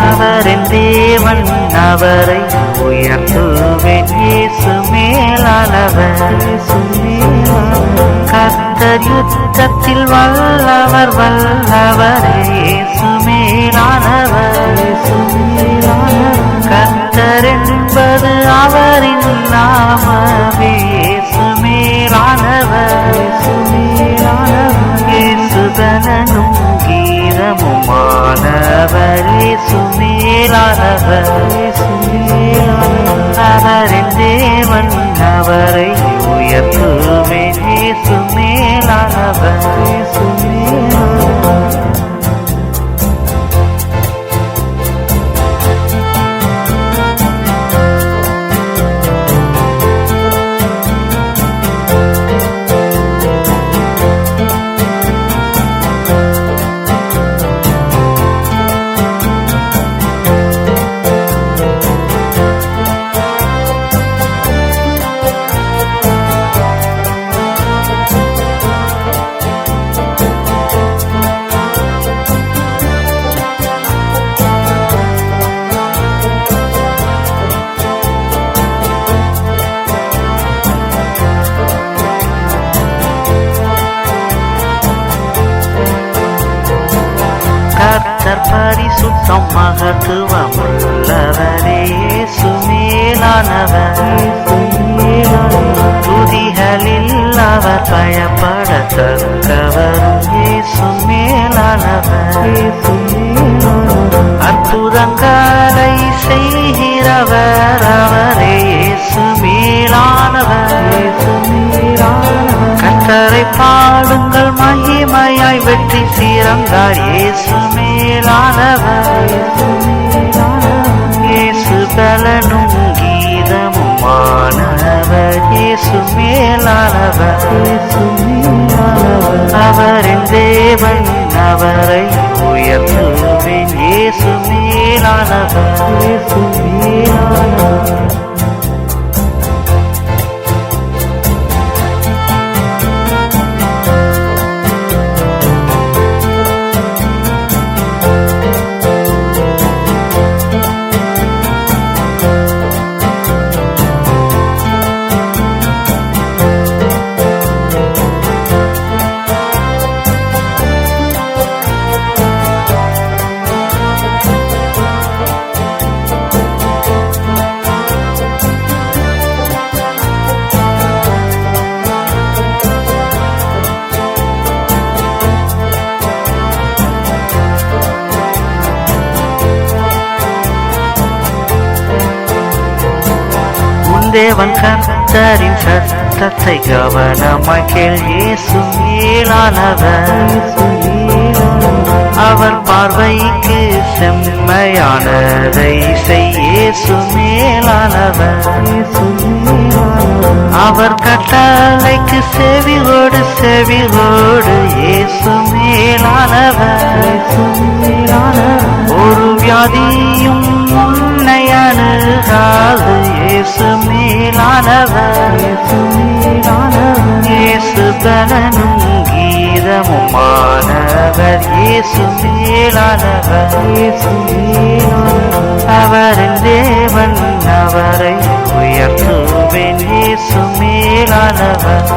அவரின் தேவன் அவரை உயர்த்துவேன். இயேசு மேலானவர். கர்த்தர் யுத்தத்தில் வல்லவர் வல்லவரே. இயேசு மேலானவர். கர்த்தர் என்பது அவரின் நாமமே. இயேசு மேலானவர். இயேசுதனும் கீதமுமானவர். இயேசு மேலானவர். அவரின் தேவன் அவரை உயர்த்துவேன். இயேசு மேலானவர். கர்த்தர் பரிசுத்தம் மகத்துவம் உள்ளவரே. இயேசு மேலானவர். துதிகளில் அவர் பயப்படத்தக்கவர். இயேசு மேலானவர். அற்புதங்களை செய்கிறவர் அவரே. இயேசு மேலானவர். கர்த்தரை பாடுங்கள் மகிமையாய் வெற்றி சிறந்தார். இயேசு மேலானவர். இயேசு பலனும் கீதமுமானவர். இயேசு மேலானவர். அவரின் தேவன் அவரை உயர்த்துவேன். இயேசு மேலானவர். தேவன் கர்த்தரின் சத்தத்தை கவனமாய் கேள். இயேசு மேலானவர். அவர் பார்வைக்கு செம்மையானதை செய். இயேசு மேலானவர். அவர் கட்டளைக்கு செவிகோடு செவிகோடு. இயேசு மேலானவர். ஒரு வியாதியும் உன்னை அணுகாது. இயேசு மேலானவர். இயேசு பலனும் கீதமுமானவர். இயேசு மேலானவர். அவரின் தேவன் அவரை உயர்த்துவேன். இயேசு மேலானவர்.